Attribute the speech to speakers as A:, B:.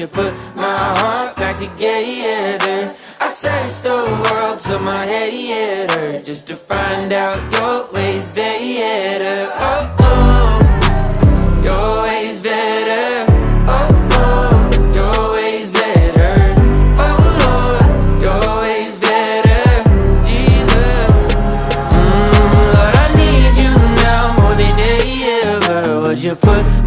A: you put my heart back together? I searched the world till my head hurt, just to find out your ways better. Oh, oh, your ways better. Oh, oh, your ways better. Oh, Lord, your ways better. Jesus, Lord, I need you now more than ever. Would you put